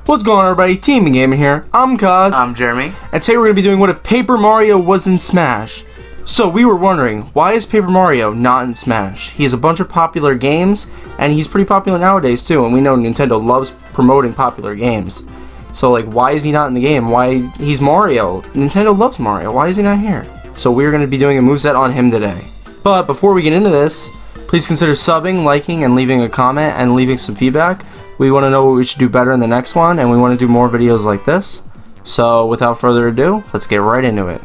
What's going on, everybody? Teaming Gaming here. I'm Kaz. I'm Jeremy. And today we're going to be doing what if Paper Mario was in Smash. So we were wondering, why is Paper Mario not in Smash? He has a bunch of popular games, and he's pretty popular nowadays too, and we know Nintendo loves promoting popular games. So like, why is he not in the game? Why? He's Mario. Nintendo loves Mario. Why is he not here? So we're going to be doing a moveset on him today. But before we get into this, please consider subbing, liking, and leaving a comment and leaving some feedback. We want to know what we should do better in the next one, and we want to do more videos like this. So without further ado, let's get right into it.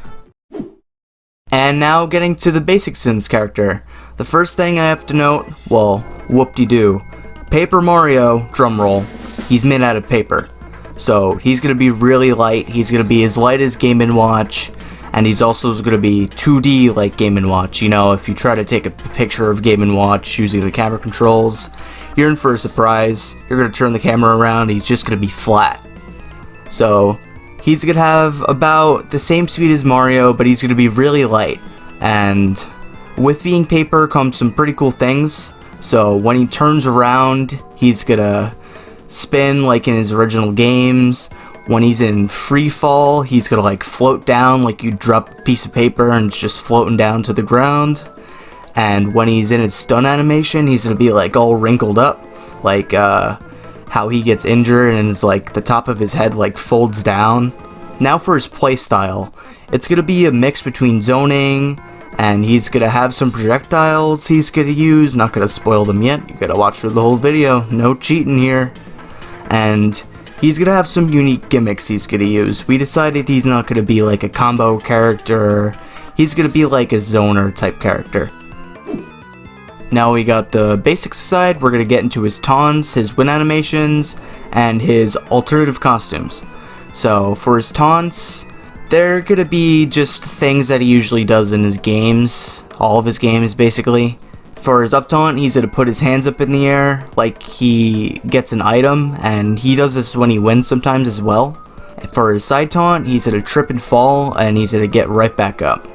And now getting to the basics in this character. The first thing I have to note, well, whoop-de-doo. Paper Mario, drumroll, he's made out of paper. So he's going to be really light, he's going to be as light as Game & Watch, and he's also going to be 2D like Game & Watch. You know, if you try to take a picture of Game & Watch using the camera controls, you're in for a surprise. You're going to turn the camera around, he's just going to be flat. So he's going to have about the same speed as Mario, but he's going to be really light. And with being paper comes some pretty cool things. So when he turns around, he's going to spin like in his original games. When he's in free fall, he's going to like float down like you drop a piece of paper and it's just floating down to the ground. And when he's in his stun animation, he's going to be like all wrinkled up, like how he gets injured and it's like the top of his head like folds down. Now for his playstyle, it's going to be a mix between zoning, and he's going to have some projectiles he's going to use. Not going to spoil them yet, you got to watch through the whole video, no cheating here. And he's going to have some unique gimmicks he's going to use. We decided he's not going to be like a combo character, he's going to be like a zoner type character. Now we got the basics aside, we're going to get into his taunts, his win animations, and his alternative costumes. So for his taunts, they're going to be just things that he usually does in his games, all of his games basically. For his up taunt, he's going to put his hands up in the air like he gets an item, and he does this when he wins sometimes as well. For his side taunt, he's going to trip and fall, and he's going to get right back up.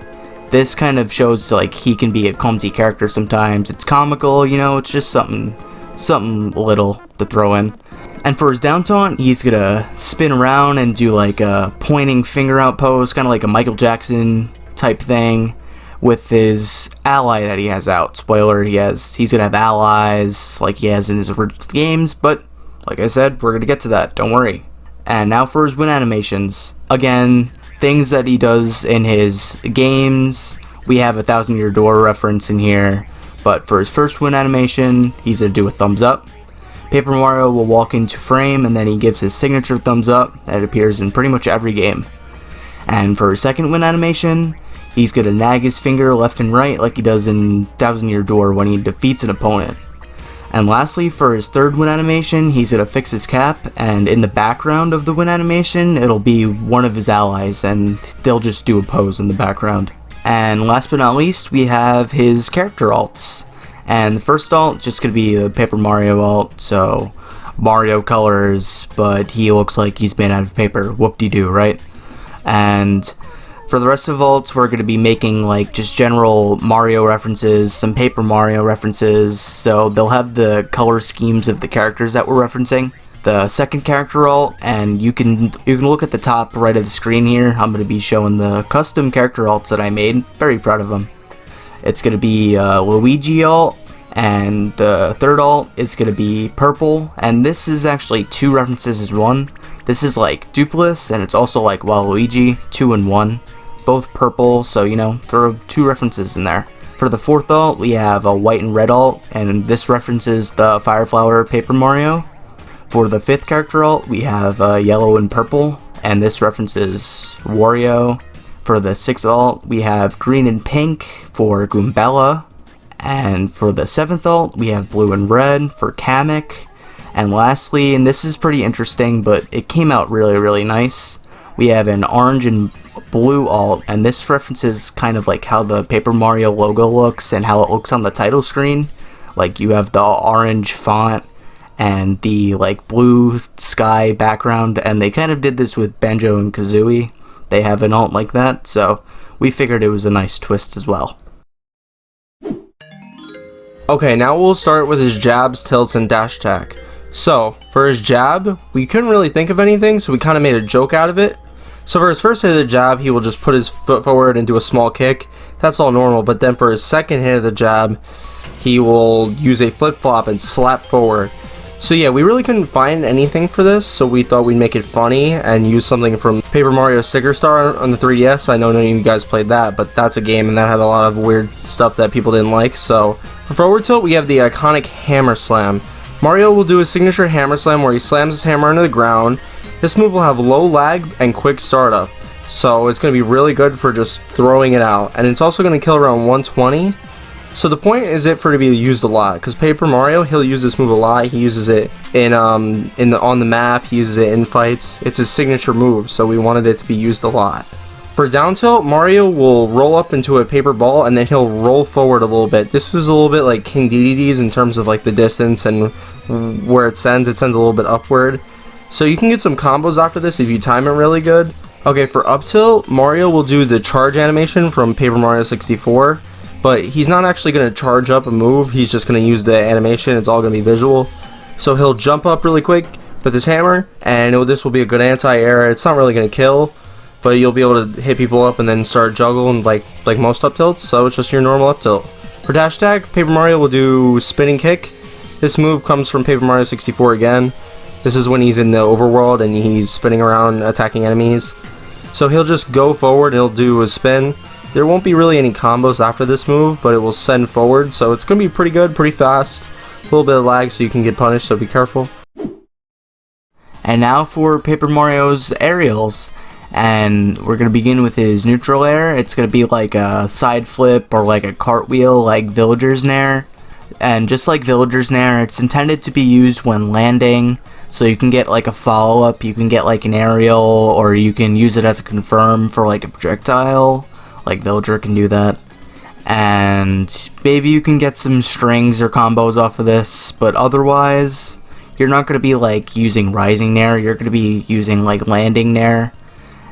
This kind of shows like he can be a clumsy character sometimes. It's comical, you know, it's just something little to throw in. And for his down taunt, he's gonna spin around and do like a pointing finger out pose, kind of like a Michael Jackson type thing with his ally that he has out. Spoiler, he's gonna have allies like he has in his original games, but like I said, we're gonna get to that, don't worry. And now for his win animations. Again, things that he does in his games. We have a 1,000-Year Door reference in here, but for his first win animation, he's going to do a thumbs up. Paper Mario will walk into frame and then he gives his signature thumbs up that appears in pretty much every game. And for his second win animation, he's going to nag his finger left and right like he does in 1,000-Year Door when he defeats an opponent. And lastly, for his third win animation, he's going to fix his cap, and in the background of the win animation, it'll be one of his allies, and they'll just do a pose in the background. And last but not least, we have his character alts. And the first alt, just going to be the Paper Mario alt, so Mario colors, but he looks like he's made out of paper, whoop-de-doo, right? And for the rest of alts, we're going to be making like just general Mario references, some Paper Mario references, so they'll have the color schemes of the characters that we're referencing. The second character alt, and you can look at the top right of the screen here. I'm going to be showing the custom character alts that I made. Very proud of them. It's going to be Luigi alt, and the third alt is going to be purple, and this is actually two references as one. This is like Dupless, and it's also like Waluigi, 2 in 1. Both purple, so you know, throw two references in there. For the fourth alt, we have a white and red alt, and this references the Fire Flower Paper Mario. For the fifth character alt, we have yellow and purple, and this references Wario. For the sixth alt, we have green and pink for Goombella. And for the seventh alt, we have blue and red for Kamek. And lastly, and this is pretty interesting, but it came out really nice, we have an orange and blue alt, and this references kind of like how the Paper Mario logo looks and how it looks on the title screen. Like you have the orange font and the like blue sky background, and they kind of did this with Banjo and Kazooie. They have an alt like that, so we figured it was a nice twist as well. Okay, now we'll start with his jabs, tilts, and dash attack. So for his jab, we couldn't really think of anything, so we kind of made a joke out of it. So for his first hit of the jab, he will just put his foot forward and do a small kick. That's all normal, but then for his second hit of the jab, he will use a flip-flop and slap forward. So yeah, we really couldn't find anything for this, so we thought we'd make it funny and use something from Paper Mario Sticker Star on the 3DS. I know none of you guys played that, but that's a game and that had a lot of weird stuff that people didn't like. So for forward tilt, we have the iconic Hammer Slam. Mario will do a signature Hammer Slam where he slams his hammer into the ground. This move will have low lag and quick startup, so it's going to be really good for just throwing it out, and it's also going to kill around 120. So the point is it for it to be used a lot, because Paper Mario, he'll use this move a lot. He uses it on the map, he uses it in fights. It's his signature move, so we wanted it to be used a lot. For down tilt, Mario will roll up into a paper ball and then he'll roll forward a little bit. This is a little bit like King Dedede's in terms of like the distance and where it sends. It sends a little bit upward. So you can get some combos after this if you time it really good. Okay, for up tilt, Mario will do the charge animation from Paper Mario 64, but he's not actually going to charge up a move, he's just going to use the animation, it's all going to be visual. So he'll jump up really quick with his hammer, and this will be a good anti-air. It's not really going to kill, but you'll be able to hit people up and then start juggling like most up tilts, so it's just your normal up tilt. For dash attack, Paper Mario will do spinning kick. This move comes from Paper Mario 64 again. This is when he's in the overworld and he's spinning around attacking enemies. So he'll just go forward and he'll do a spin. There won't be really any combos after this move, but it will send forward, so it's going to be pretty good, pretty fast. A little bit of lag so you can get punished, so be careful. And now for Paper Mario's aerials. And we're going to begin with his neutral air. It's going to be like a side flip or like a cartwheel like Villager's Nair. And just like Villager's Nair, it's intended to be used when landing. So you can get like a follow-up, you can get like an aerial, or you can use it as a confirm for like a projectile. Like Villager can do that. And maybe you can get some strings or combos off of this, but otherwise, you're not going to be like using Rising Nair, you're going to be using like Landing Nair.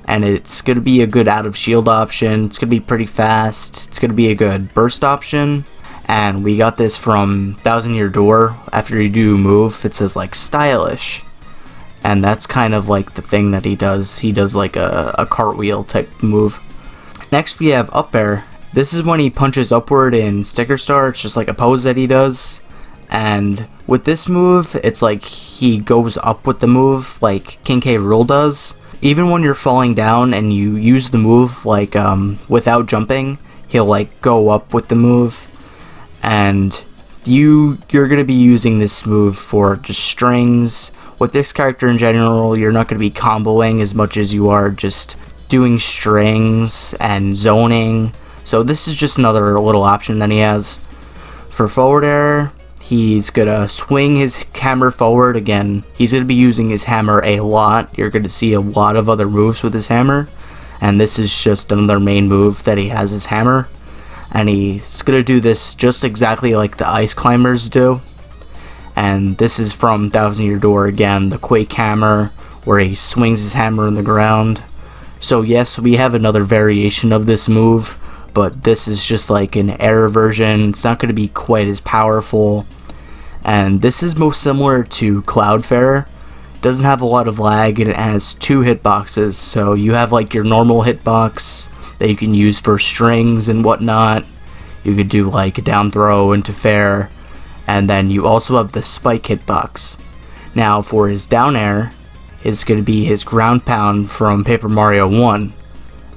And it's going to be a good out of shield option, it's going to be pretty fast, it's going to be a good burst option. And we got this from Thousand Year Door. After you do move, it says like stylish. And that's kind of like the thing that he does. He does like a cartwheel type move. Next we have up air. This is when he punches upward in Sticker Star. It's just like a pose that he does. And with this move, it's like he goes up with the move like King K. Rool does. Even when you're falling down and you use the move like without jumping, he'll like go up with the move. And you're going to be using this move for just strings. With this character in general, you're not going to be comboing as much as you are just doing strings and zoning. So this is just another little option that he has. For forward air, he's going to swing his hammer forward again. He's going to be using his hammer a lot. You're going to see a lot of other moves with his hammer. And this is just another main move that he has, his hammer. And he's going to do this just exactly like the Ice Climbers do. And this is from Thousand Year Door again, the Quake Hammer, where he swings his hammer in the ground. So yes, we have another variation of this move, but this is just like an air version. It's not going to be quite as powerful. And this is most similar to Cloudfarer. It doesn't have a lot of lag, and it has 2 hitboxes. So you have like your normal hitbox that you can use for strings and whatnot. You could do like a down throw into fair, and then you also have the spike hitbox. Now for his down air, it's going to be his ground pound from Paper Mario 1,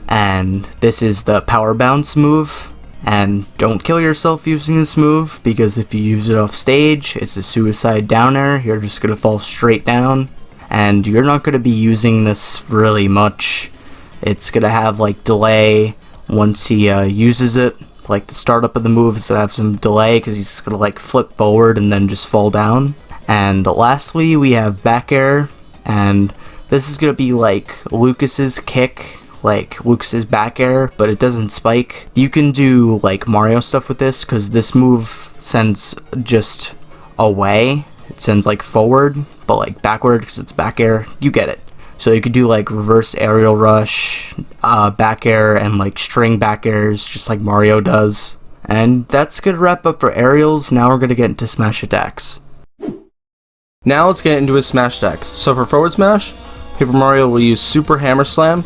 and this is the power bounce move. And don't kill yourself using this move, because if you use it off stage, it's a suicide down air. You're just going to fall straight down, and you're not going to be using this really much. It's going to have like delay once he uses it. Like the startup of the move is going to have some delay because he's going to like flip forward and then just fall down. And lastly, we have back air. And this is going to be like Lucas's kick, like Lucas's back air, but it doesn't spike. You can do like Mario stuff with this because this move sends just away. It sends like forward, but like backward because it's back air. You get it. So you could do like reverse aerial rush, back air, and like string back airs just like Mario does. And that's gonna wrap up for aerials. Now we're gonna get into smash attacks. Now let's get into his smash decks. So for forward smash, Paper Mario will use Super Hammer Slam.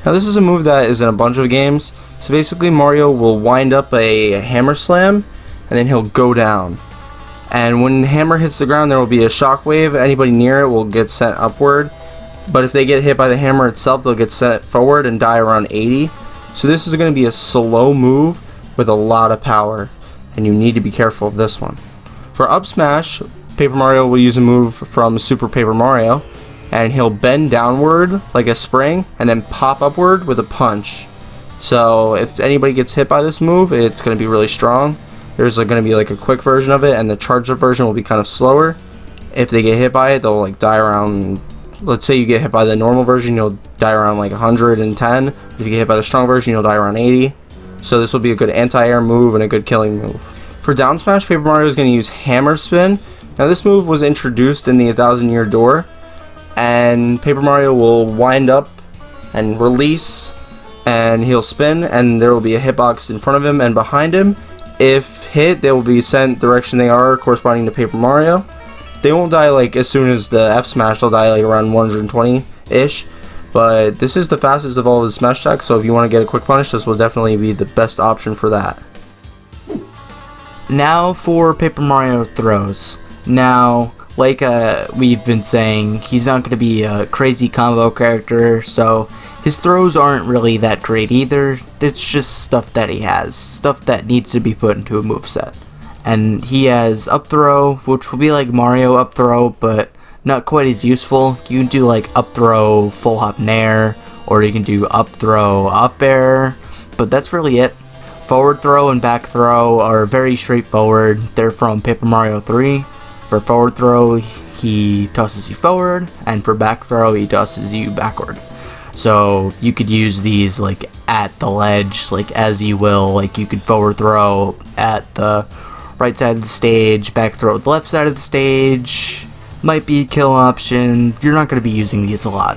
Now this is a move that is in a bunch of games. So basically Mario will wind up a Hammer Slam and then he'll go down. And when the hammer hits the ground, there will be a shockwave. Anybody near it will get sent upward. But if they get hit by the hammer itself, they'll get sent forward and die around 80. So this is going to be a slow move with a lot of power, and you need to be careful of this one. For up smash, Paper Mario will use a move from Super Paper Mario, and he'll bend downward like a spring and then pop upward with a punch. So if anybody gets hit by this move, it's going to be really strong. There's going to be like a quick version of it, and the charged up version will be kind of slower. If they get hit by it, they'll like die around, let's say you get hit by the normal version, you'll die around like 110. If you get hit by the strong version, you'll die around 80. So this will be a good anti-air move and a good killing move. For down smash, Paper Mario is going to use Hammer Spin. Now this move was introduced in the 1,000 Year Door, and Paper Mario will wind up and release, and he'll spin, and there will be a hitbox in front of him and behind him. If hit, they will be sent direction they are, corresponding to Paper Mario. They won't die like as soon as the F smash, they'll die like around 120-ish. But this is the fastest of all of the smash decks, so if you want to get a quick punish, this will definitely be the best option for that. Now for Paper Mario throws. Now, like we've been saying, he's not going to be a crazy combo character, so his throws aren't really that great either. It's just stuff that he has, stuff that needs to be put into a moveset. And he has up throw, which will be like Mario up throw, but not quite as useful. You can do like up throw, full hop nair, or you can do up throw, up air, but that's really it. Forward throw and back throw are very straightforward. They're from Paper Mario 3. For forward throw, he tosses you forward, and for back throw, he tosses you backward. So you could use these like at the ledge, like as you will. Like you could forward throw at the right side of the stage, back throw at the left side of the stage. Might be a kill option. You're not going to be using these a lot.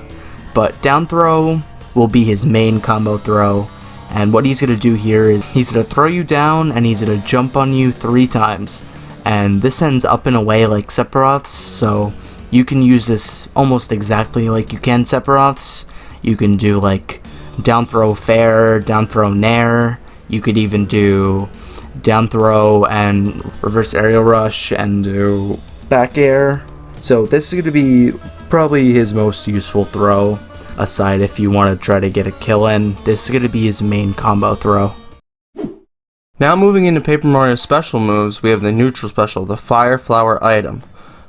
But down throw will be his main combo throw. And what he's going to do here is he's going to throw you down and he's going to jump on you 3 times. And this ends up and away like Sephiroth's, so you can use this almost exactly like you can Sephiroth's. You can do like down throw fair, down throw nair. You could even do down throw and reverse aerial rush and do back air. So this is going to be probably his most useful throw, aside if you want to try to get a kill in. This is going to be his main combo throw. Now moving into Paper Mario's special moves, we have the neutral special, the Fire Flower item.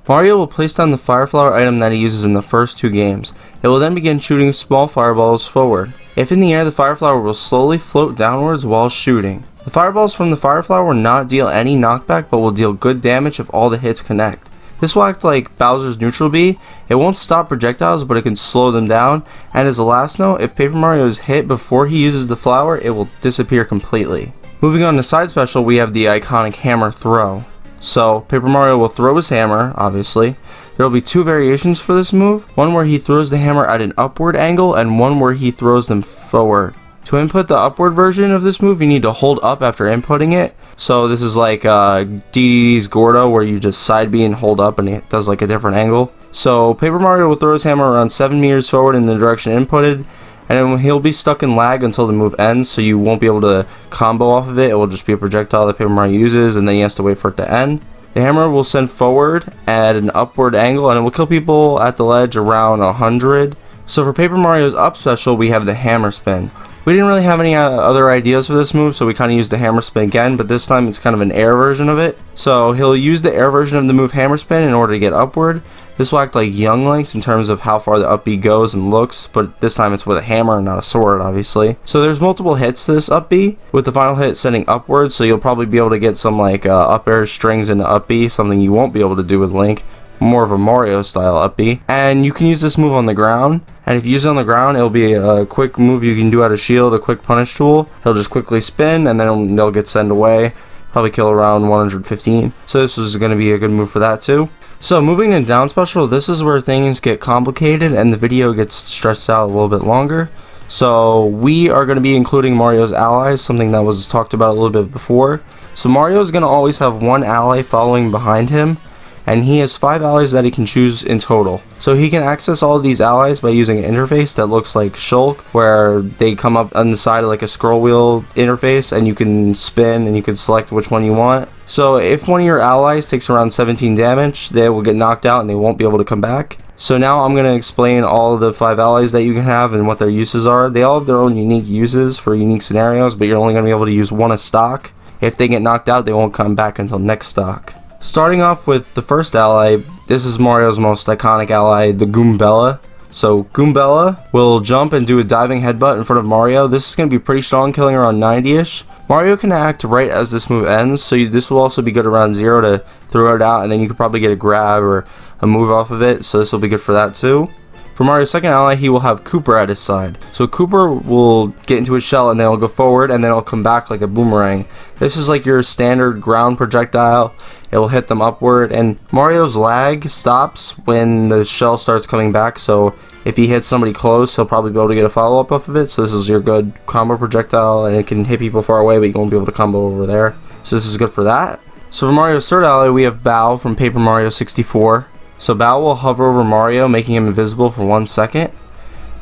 Mario will place down the Fire Flower item that he uses in the first 2 games. It will then begin shooting small fireballs forward. If in the air, the Fire Flower will slowly float downwards while shooting. The fireballs from the Fire Flower will not deal any knockback, but will deal good damage if all the hits connect. This will act like Bowser's neutral B. It won't stop projectiles, but it can slow them down. And as a last note, if Paper Mario is hit before he uses the flower, it will disappear completely. Moving on to side special, we have the iconic hammer throw. So Paper Mario will throw his hammer, obviously. There will be 2 variations for this move, one where he throws the hammer at an upward angle and one where he throws them forward. To input the upward version of this move, you need to hold up after inputting it. So this is like DDD's Gordo, where you just side B and hold up and it does like a different angle. So Paper Mario will throw his hammer around 7 meters forward in the direction inputted, and then he'll be stuck in lag until the move ends, so you won't be able to combo off of it. It will just be a projectile that Paper Mario uses, and then he has to wait for it to end. The hammer will send forward at an upward angle, and it will kill people at the ledge around 100. So for Paper Mario's up special, we have the hammer spin. We didn't really have any other ideas for this move, so we kind of used the hammer spin again, but this time it's kind of an air version of it. So he'll use the air version of the move hammer spin in order to get upward. This will act like Young Link's in terms of how far the up B goes and looks, but this time it's with a hammer and not a sword, obviously. So there's multiple hits to this up B, with the final hit sending upwards, so you'll probably be able to get some like up air strings into up B, something you won't be able to do with Link. More of a Mario style up B. And you can use this move on the ground, and if you use it on the ground, it'll be a quick move you can do out of shield, a quick punish tool. He'll just quickly spin and then they'll get sent away, probably kill around 115. So this is going to be a good move for that too. So moving to down special, this is where things get complicated and the video gets stretched out a little bit longer. So we are going to be including Mario's allies, something that was talked about a little bit before. So Mario is going to always have one ally following behind him. and he has 5 allies that he can choose in total. So he can access all of these allies by using an interface that looks like Shulk, where they come up on the side of like a scroll wheel interface, and you can spin and you can select which one you want. So if one of your allies takes around 17 damage, they will get knocked out and they won't be able to come back. So now I'm going to explain all of the 5 allies that you can have and what their uses are. They all have their own unique uses for unique scenarios, but you're only going to be able to use one a stock. If they get knocked out, they won't come back until next stock. Starting off with the first ally, this is Mario's most iconic ally, the Goombella. So Goombella will jump and do a diving headbutt in front of Mario. This is going to be pretty strong, killing around 90-ish. Mario can act right as this move ends, so this will also be good around 0 to throw it out, and then you could probably get a grab or a move off of it, so this will be good for that too. For Mario's second ally, he will have Cooper at his side. So Cooper will get into his shell and then he'll go forward and then it'll come back like a boomerang. This is like your standard ground projectile. It will hit them upward, and Mario's lag stops when the shell starts coming back, so if he hits somebody close, he'll probably be able to get a follow-up off of it. So this is your good combo projectile, and it can hit people far away, but you won't be able to combo over there. So this is good for that. So for Mario's third ally, we have Bao from Paper Mario 64. So Bao will hover over Mario, making him invisible for 1 second.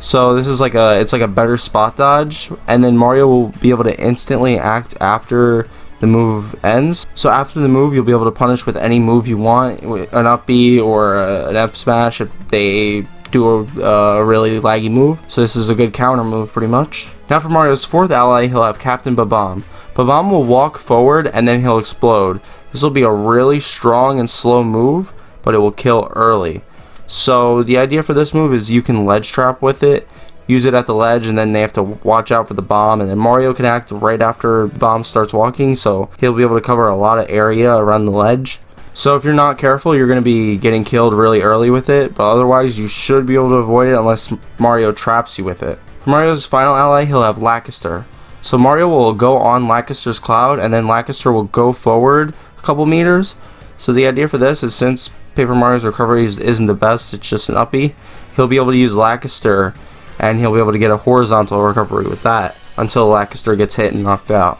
So this is like a better spot dodge, and then Mario will be able to instantly act after the move ends. So after the move, you'll be able to punish with any move you want, an up B or an F smash if they do a really laggy move. So this is a good counter move pretty much. Now for Mario's fourth ally, he'll have Captain Bob-omb. Bob-omb will walk forward and then he'll explode. This will be a really strong and slow move, but it will kill early. So the idea for this move is you can ledge trap with it, use it at the ledge, and then they have to watch out for the bomb, and then Mario can act right after bomb starts walking, so he'll be able to cover a lot of area around the ledge. So if you're not careful, you're going to be getting killed really early with it, but otherwise you should be able to avoid it unless Mario traps you with it. For Mario's final ally, he'll have Lacuster. So Mario will go on Lacuster's cloud, and then Lacuster will go forward a couple meters. So the idea for this is, since Paper Mario's recovery isn't the best, it's just an uppie, he'll be able to use Lacuster, and he'll be able to get a horizontal recovery with that until Lacuster gets hit and knocked out.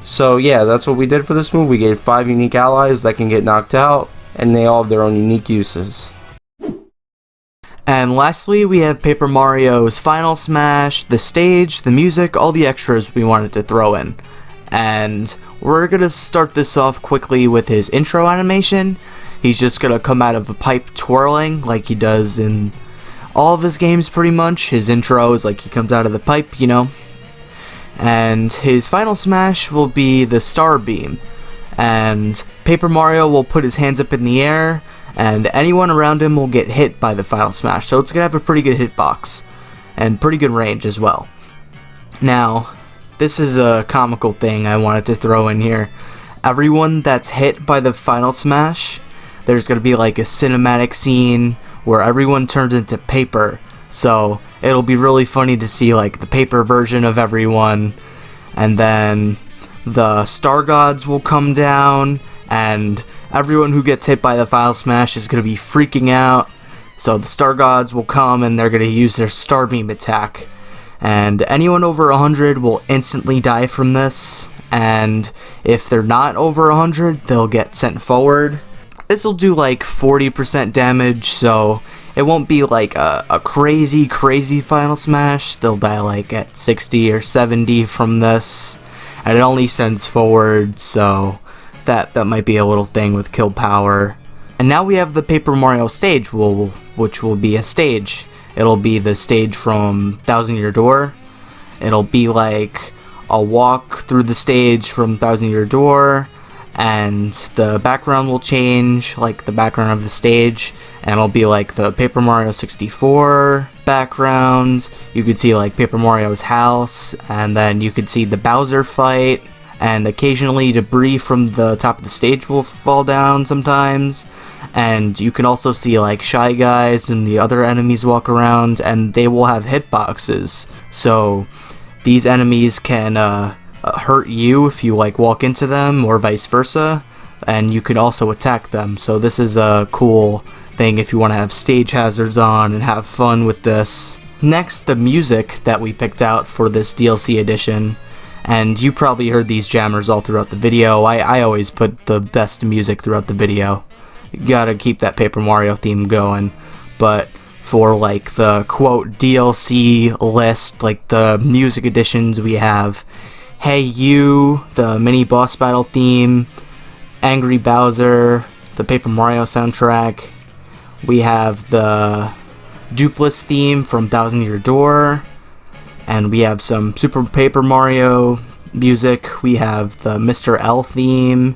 So yeah, that's what we did for this move. We gave 5 unique allies that can get knocked out, and they all have their own unique uses. And lastly, we have Paper Mario's final smash, the stage, the music, all the extras we wanted to throw in. And we're gonna start this off quickly with his intro animation. He's just gonna come out of a pipe twirling like he does in all of his games pretty much. His intro is like he comes out of the pipe, you know. And his final smash will be the star beam. And Paper Mario will put his hands up in the air, and anyone around him will get hit by the final smash. So it's gonna have a pretty good hitbox and pretty good range as well. Now, this is a comical thing I wanted to throw in here. Everyone that's hit by the final smash, there's gonna be like a cinematic scene where everyone turns into paper. So it'll be really funny to see like the paper version of everyone, and then the star gods will come down, and everyone who gets hit by the final smash is gonna be freaking out. So the star gods will come and they're gonna use their star beam attack, and anyone over 100 will instantly die from this, and if they're not over 100, they'll get sent forward. This will do like 40% damage, so it won't be like a crazy final smash. They'll die like at 60 or 70 from this, and it only sends forward, so that might be a little thing with kill power. And now we have the Paper Mario stage, which will be a stage. It'll be the stage from Thousand Year Door. It'll be like a walk through the stage from Thousand Year Door, and the background will change, like the background of the stage, and it'll be like the Paper Mario 64 background. You could see like Paper Mario's house, and then you could see the Bowser fight, and occasionally debris from the top of the stage will fall down sometimes. And you can also see like Shy Guys and the other enemies walk around, and they will have hitboxes. So these enemies can hurt you if you like walk into them, or vice versa, and you can also attack them. So this is a cool thing if you want to have stage hazards on and have fun with this. Next, the music that we picked out for this DLC edition, and you probably heard these jammers all throughout the video. I always put the best music throughout the video. You gotta keep that Paper Mario theme going. But for like the quote DLC list, like the music editions, we have Hey You, the mini boss battle theme, Angry Bowser, the Paper Mario soundtrack. We have the Dupless theme from Thousand Year Door, and we have some Super Paper Mario music. We have the Mr. L theme,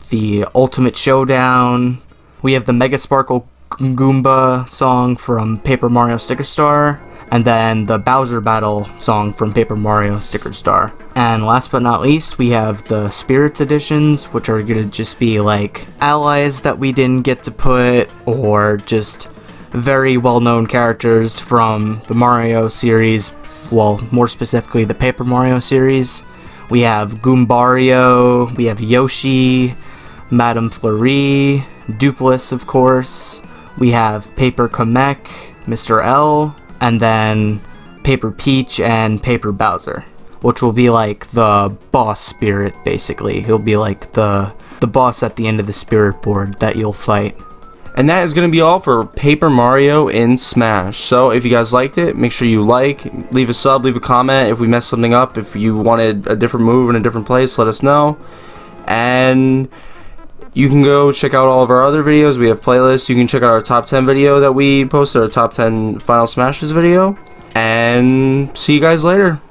the Ultimate Showdown. We have the Mega Sparkle Goomba song from Paper Mario Sticker Star, and then the Bowser Battle song from Paper Mario Sticker Star. And last but not least, we have the Spirits editions, which are gonna just be like allies that we didn't get to put, or just very well-known characters from the Mario series, well, more specifically the Paper Mario series. We have Goombario, we have Yoshi, Madame Fleury, Dupless, of course. We have Paper Kamek, Mr. L, and then Paper Peach and Paper Bowser, which will be like the boss spirit, basically. He'll be like the boss at the end of the spirit board that you'll fight. And that is going to be all for Paper Mario in Smash. So if you guys liked it, make sure you like, leave a sub, leave a comment. If we messed something up, if you wanted a different move in a different place, let us know. And you can go check out all of our other videos. We have playlists. You can check out our top 10 video that we posted, our top 10 Final Smashes video. And see you guys later.